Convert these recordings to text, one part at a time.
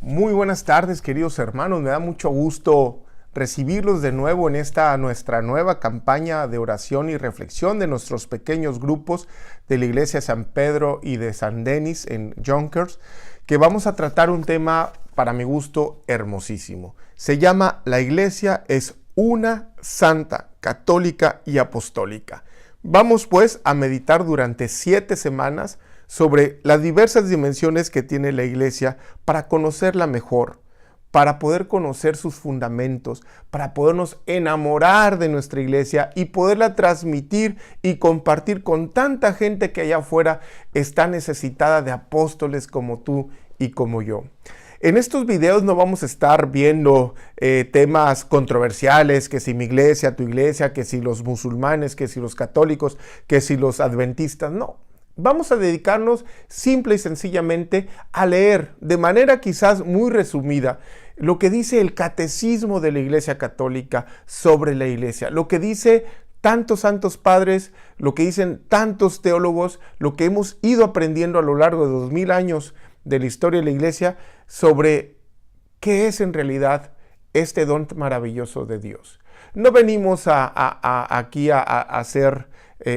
Muy buenas tardes, queridos hermanos. Me da mucho gusto recibirlos de nuevo en esta nuestra nueva campaña de oración y reflexión de nuestros pequeños grupos de la Iglesia San Pedro y de San Denis en Yonkers, que vamos a tratar un tema para mi gusto hermosísimo. Se llama La Iglesia es una, santa, católica y apostólica. Vamos pues a meditar durante 7 semanas sobre las diversas dimensiones que tiene la Iglesia para conocerla mejor, para poder conocer sus fundamentos, para podernos enamorar de nuestra Iglesia y poderla transmitir y compartir con tanta gente que allá afuera está necesitada de apóstoles como tú y como yo. En estos videos no vamos a estar viendo temas controversiales, que si mi iglesia, tu iglesia, que si los musulmanes, que si los católicos, que si los adventistas, no. Vamos a dedicarnos simple y sencillamente a leer de manera quizás muy resumida lo que dice el Catecismo de la Iglesia Católica sobre la Iglesia, lo que dice tantos santos padres, lo que dicen tantos teólogos, lo que hemos ido aprendiendo a lo largo de 2000 años de la historia de la Iglesia sobre qué es en realidad este don maravilloso de Dios. No venimos aquí a hacer,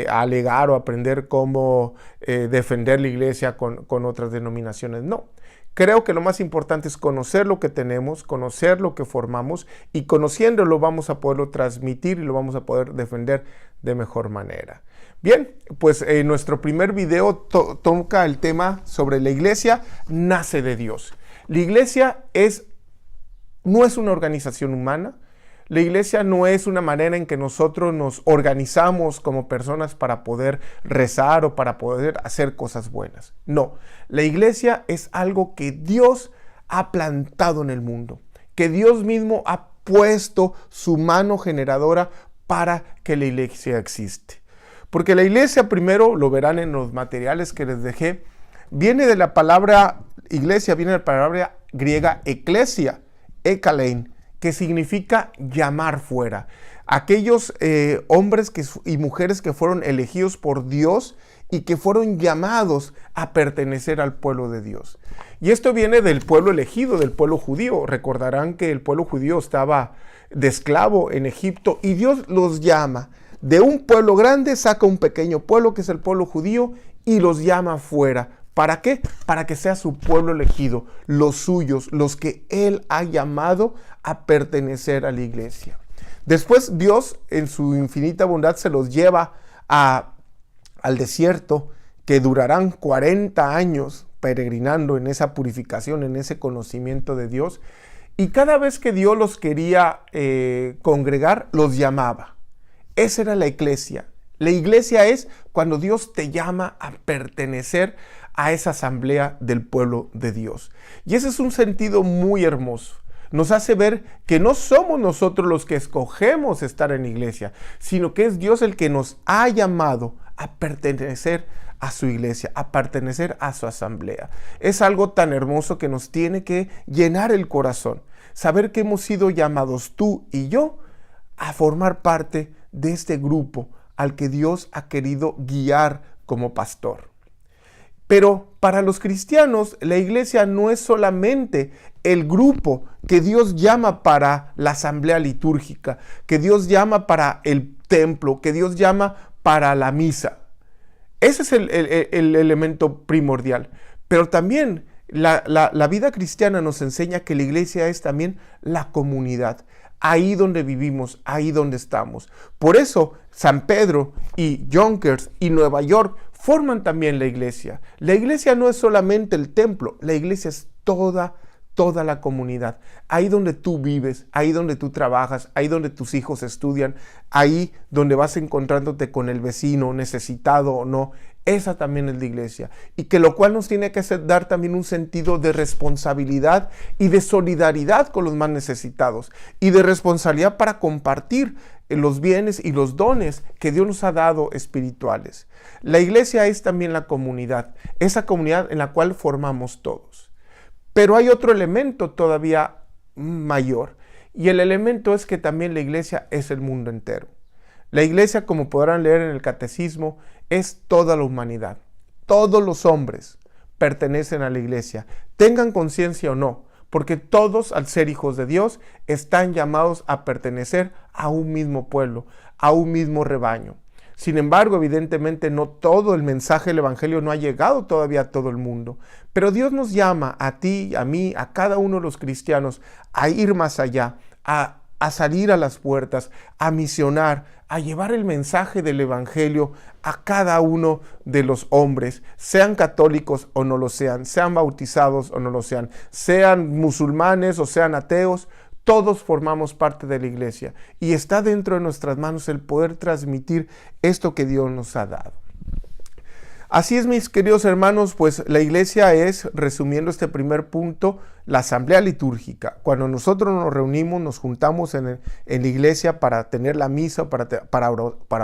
a alegar o aprender cómo defender la Iglesia con otras denominaciones, no. Creo que lo más importante es conocer lo que tenemos, conocer lo que formamos y conociéndolo vamos a poderlo transmitir y lo vamos a poder defender de mejor manera. Bien, pues nuestro primer video toca el tema sobre la Iglesia nace de Dios. La Iglesia no es una organización humana. La Iglesia no es una manera en que nosotros nos organizamos como personas para poder rezar o para poder hacer cosas buenas. No, la Iglesia es algo que Dios ha plantado en el mundo, que Dios mismo ha puesto su mano generadora para que la Iglesia existe. Porque la Iglesia, primero lo verán en los materiales que les dejé, viene de la palabra iglesia, viene de la palabra griega eklesia, ekalein, que significa llamar fuera. Aquellos hombres y mujeres que fueron elegidos por Dios y que fueron llamados a pertenecer al pueblo de Dios. Y esto viene del pueblo elegido, del pueblo judío. Recordarán que el pueblo judío estaba de esclavo en Egipto y Dios los llama. De un pueblo grande saca un pequeño pueblo que es el pueblo judío y los llama fuera. ¿Para qué? Para que sea su pueblo elegido, los suyos, los que Él ha llamado a pertenecer a la Iglesia. Después Dios, en su infinita bondad, se los lleva al desierto, que durarán 40 años peregrinando en esa purificación, en ese conocimiento de Dios. Y cada vez que Dios los quería congregar, los llamaba. Esa era la iglesia. La iglesia es cuando Dios te llama a pertenecer a esa asamblea del pueblo de Dios. Y ese es un sentido muy hermoso. Nos hace ver que no somos nosotros los que escogemos estar en la iglesia, sino que es Dios el que nos ha llamado a pertenecer a su iglesia, a pertenecer a su asamblea. Es algo tan hermoso que nos tiene que llenar el corazón. Saber que hemos sido llamados tú y yo a formar parte de este grupo al que Dios ha querido guiar como pastor. Pero para los cristianos, la iglesia no es solamente el grupo que Dios llama para la asamblea litúrgica, que Dios llama para el templo, que Dios llama para la misa. Ese es el elemento primordial. Pero también la vida cristiana nos enseña que la iglesia es también la comunidad. Ahí donde vivimos, ahí donde estamos. Por eso San Pedro y Yonkers y Nueva York forman también la iglesia. La iglesia no es solamente el templo, la iglesia es toda la comunidad. Ahí donde tú vives, ahí donde tú trabajas, ahí donde tus hijos estudian, ahí donde vas encontrándote con el vecino necesitado o no. Esa también es la iglesia. Y que lo cual nos tiene que dar también un sentido de responsabilidad y de solidaridad con los más necesitados. Y de responsabilidad para compartir los bienes y los dones que Dios nos ha dado espirituales. La iglesia es también la comunidad. Esa comunidad en la cual formamos todos. Pero hay otro elemento todavía mayor. Y el elemento es que también la iglesia es el mundo entero. La iglesia, como podrán leer en el catecismo, es toda la humanidad. Todos los hombres pertenecen a la iglesia, tengan conciencia o no, porque todos, al ser hijos de Dios, están llamados a pertenecer a un mismo pueblo, a un mismo rebaño. Sin embargo, evidentemente no todo el mensaje del Evangelio no ha llegado todavía a todo el mundo, pero Dios nos llama a ti, a mí, a cada uno de los cristianos a ir más allá, a salir a las puertas, a misionar, a llevar el mensaje del Evangelio a cada uno de los hombres, sean católicos o no lo sean bautizados o no lo sean musulmanes o sean ateos. Todos formamos parte de la iglesia y está dentro de nuestras manos el poder transmitir esto que Dios nos ha dado. Así es, mis queridos hermanos, pues la iglesia es, resumiendo este primer punto, la asamblea litúrgica. Cuando nosotros nos reunimos, nos juntamos en la iglesia para tener la misa, para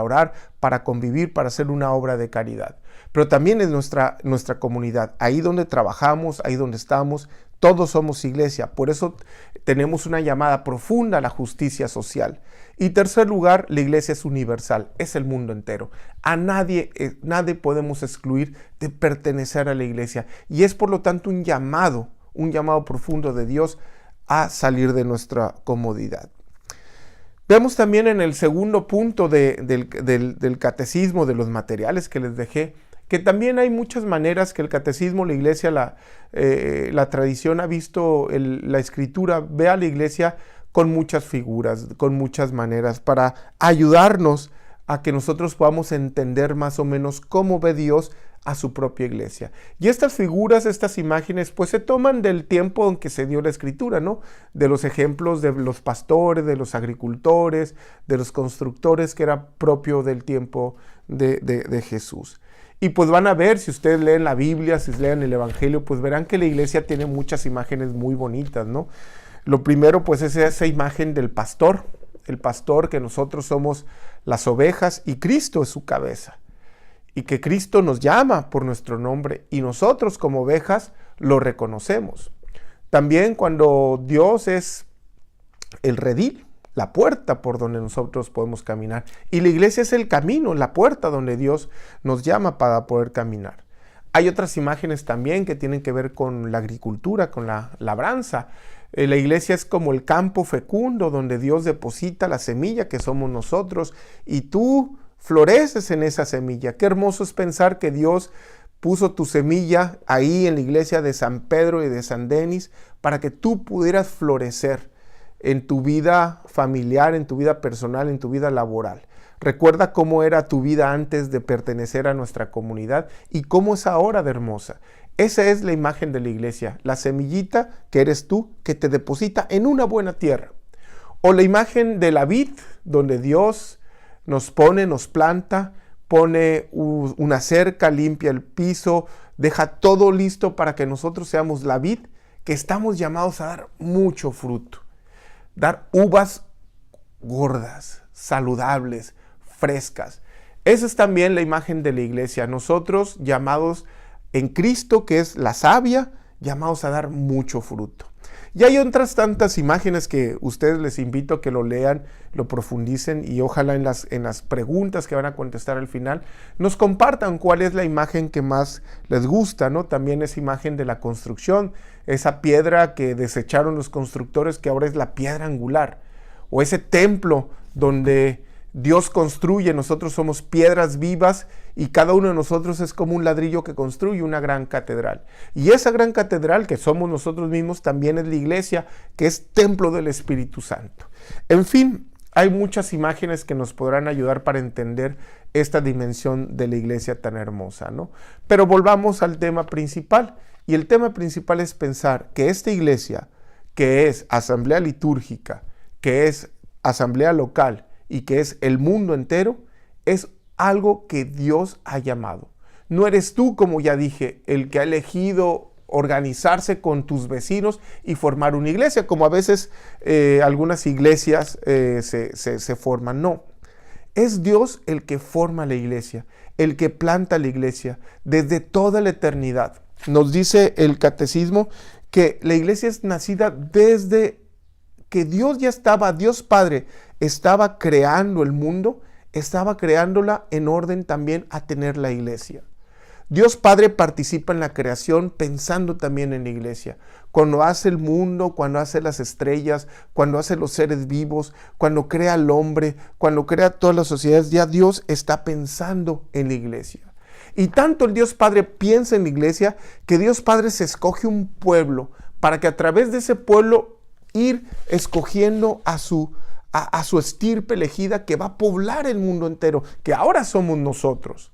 orar, para convivir, para hacer una obra de caridad. Pero también es nuestra comunidad, ahí donde trabajamos, ahí donde estamos, todos somos iglesia. Por eso tenemos una llamada profunda a la justicia social. Y tercer lugar, la iglesia es universal, es el mundo entero. A nadie podemos excluir de pertenecer a la iglesia. Y es por lo tanto un llamado profundo de Dios a salir de nuestra comodidad. Vemos también en el segundo punto del catecismo, de los materiales que les dejé, que también hay muchas maneras que el catecismo, la iglesia, la tradición ha visto, la escritura ve a la iglesia con muchas figuras, con muchas maneras, para ayudarnos a que nosotros podamos entender más o menos cómo ve Dios a su propia iglesia. Y estas figuras, estas imágenes, pues se toman del tiempo en que se dio la escritura, ¿no? De los ejemplos de los pastores, de los agricultores, de los constructores, que era propio del tiempo de Jesús. Y pues van a ver, si ustedes leen la Biblia, si leen el Evangelio, pues verán que la iglesia tiene muchas imágenes muy bonitas, ¿no? Lo primero, pues, es esa imagen del pastor, el pastor, que nosotros somos las ovejas y Cristo es su cabeza. Y que Cristo nos llama por nuestro nombre y nosotros como ovejas lo reconocemos. También cuando Dios es el redil, la puerta por donde nosotros podemos caminar. Y la iglesia es el camino, la puerta donde Dios nos llama para poder caminar. Hay otras imágenes también que tienen que ver con la agricultura, con la labranza. La iglesia es como el campo fecundo donde Dios deposita la semilla que somos nosotros y tú floreces en esa semilla. Qué hermoso es pensar que Dios puso tu semilla ahí en la iglesia de San Pedro y de San Denis para que tú pudieras florecer en tu vida familiar, en tu vida personal, en tu vida laboral. Recuerda cómo era tu vida antes de pertenecer a nuestra comunidad y cómo es ahora de hermosa. Esa es la imagen de la iglesia, la semillita que eres tú, que te deposita en una buena tierra. O la imagen de la vid, donde Dios nos planta, pone una cerca, limpia el piso, deja todo listo para que nosotros seamos la vid, que estamos llamados a dar mucho fruto. Dar uvas gordas, saludables, frescas. Esa es también la imagen de la iglesia. Nosotros llamados en Cristo, que es la savia, llamados a dar mucho fruto. Y hay otras tantas imágenes que ustedes les invito a que lo lean, lo profundicen y ojalá en las preguntas que van a contestar al final nos compartan cuál es la imagen que más les gusta, ¿no? También esa imagen de la construcción, esa piedra que desecharon los constructores que ahora es la piedra angular, o ese templo donde Dios construye, nosotros somos piedras vivas y cada uno de nosotros es como un ladrillo que construye una gran catedral. Y esa gran catedral que somos nosotros mismos también es la iglesia, que es templo del Espíritu Santo. En fin, hay muchas imágenes que nos podrán ayudar para entender esta dimensión de la iglesia tan hermosa, ¿no? Pero volvamos al tema principal. Y el tema principal es pensar que esta iglesia, que es asamblea litúrgica, que es asamblea local, y que es el mundo entero, es algo que Dios ha llamado. No eres tú, como ya dije, el que ha elegido organizarse con tus vecinos y formar una iglesia, como a veces algunas iglesias se forman. No, es Dios el que forma la iglesia, el que planta la iglesia desde toda la eternidad. Nos dice el catecismo que la iglesia es nacida desde que Dios Dios Padre, estaba creando el mundo, estaba creándola en orden también a tener la iglesia. Dios Padre participa en la creación pensando también en la iglesia. Cuando hace el mundo, cuando hace las estrellas, cuando hace los seres vivos, cuando crea al hombre, cuando crea todas las sociedades, ya Dios está pensando en la iglesia. Y tanto el Dios Padre piensa en la iglesia que Dios Padre se escoge un pueblo para que a través de ese pueblo ir escogiendo a su estirpe elegida que va a poblar el mundo entero, que ahora somos nosotros.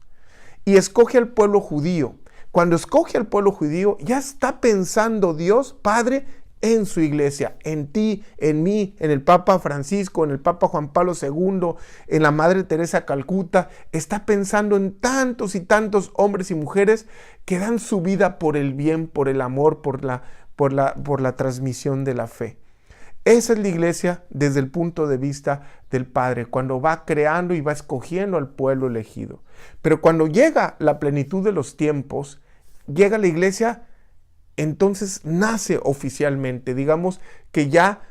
Y escoge al pueblo judío. Cuando escoge al pueblo judío, ya está pensando Dios Padre en su iglesia, en ti, en mí, en el Papa Francisco, en el Papa Juan Pablo II, en la Madre Teresa de Calcuta. Está pensando en tantos y tantos hombres y mujeres que dan su vida por el bien, por el amor, por la transmisión de la fe. Esa es la iglesia desde el punto de vista del Padre, cuando va creando y va escogiendo al pueblo elegido. Pero cuando llega la plenitud de los tiempos, llega la iglesia, entonces nace oficialmente. Digamos que ya,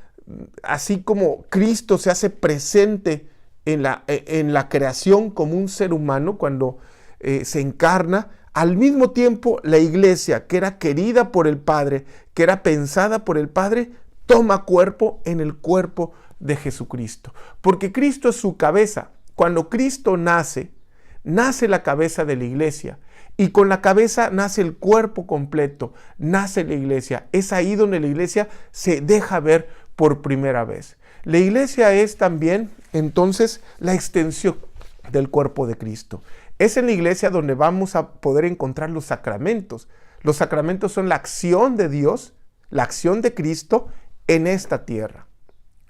así como Cristo se hace presente en la creación como un ser humano, cuando se encarna, al mismo tiempo la iglesia, que era querida por el Padre, que era pensada por el Padre, toma cuerpo en el cuerpo de Jesucristo. Porque Cristo es su cabeza. Cuando Cristo nace la cabeza de la iglesia. Y con la cabeza nace el cuerpo completo, nace la iglesia. Es ahí donde la iglesia se deja ver por primera vez. La iglesia es también, entonces, la extensión del cuerpo de Cristo. Es en la iglesia donde vamos a poder encontrar los sacramentos. Los sacramentos son la acción de Dios, la acción de Cristo en esta tierra.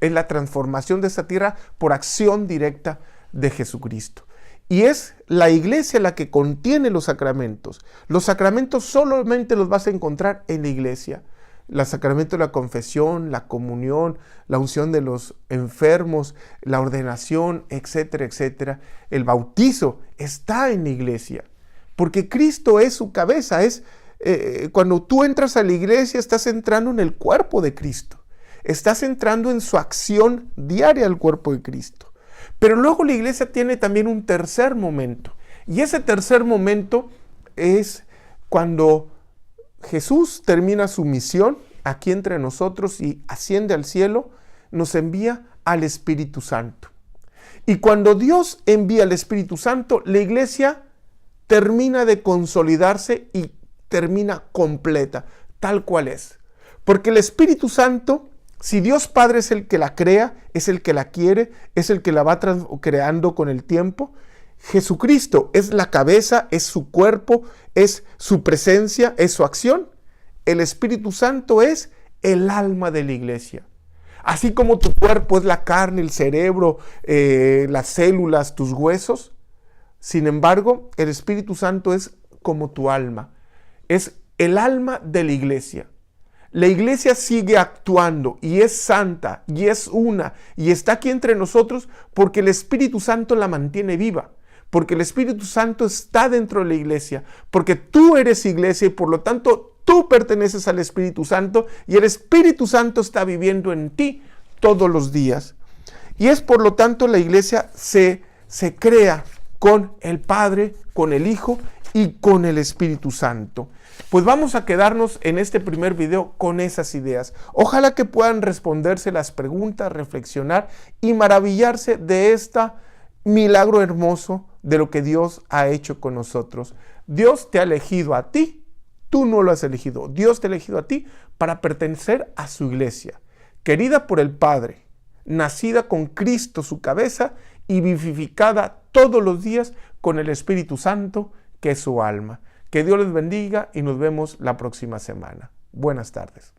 Es la transformación de esta tierra por acción directa de Jesucristo. Y es la iglesia la que contiene los sacramentos. Los sacramentos solamente los vas a encontrar en la iglesia. El sacramento de la confesión, la comunión, la unción de los enfermos, la ordenación, etcétera, etcétera. El bautizo está en la iglesia. Porque Cristo es su cabeza. Cuando tú entras a la iglesia, estás entrando en el cuerpo de Cristo. Estás entrando en su acción diaria al cuerpo de Cristo. Pero luego la iglesia tiene también un tercer momento. Y ese tercer momento es cuando Jesús termina su misión aquí entre nosotros y asciende al cielo, nos envía al Espíritu Santo. Y cuando Dios envía al Espíritu Santo, la iglesia termina de consolidarse y termina completa, tal cual es. Porque el Espíritu Santo, si Dios Padre es el que la crea, es el que la quiere, es el que la va creando con el tiempo, Jesucristo es la cabeza, es su cuerpo, es su presencia, es su acción. El Espíritu Santo es el alma de la iglesia. Así como tu cuerpo es la carne, el cerebro, las células, tus huesos, sin embargo, el Espíritu Santo es como tu alma. Es el alma de la iglesia. La iglesia sigue actuando y es santa y es una y está aquí entre nosotros porque el Espíritu Santo la mantiene viva, porque el Espíritu Santo está dentro de la iglesia, porque tú eres iglesia y por lo tanto tú perteneces al Espíritu Santo y el Espíritu Santo está viviendo en ti todos los días. Y es por lo tanto la iglesia se crea con el Padre, con el Hijo y con el Espíritu Santo. Pues vamos a quedarnos en este primer video con esas ideas. Ojalá que puedan responderse las preguntas, reflexionar y maravillarse de este milagro hermoso de lo que Dios ha hecho con nosotros. Dios te ha elegido a ti, tú no lo has elegido. Dios te ha elegido a ti para pertenecer a su iglesia, querida por el Padre, nacida con Cristo su cabeza y vivificada todos los días con el Espíritu Santo, que es su alma. Que Dios les bendiga y nos vemos la próxima semana. Buenas tardes.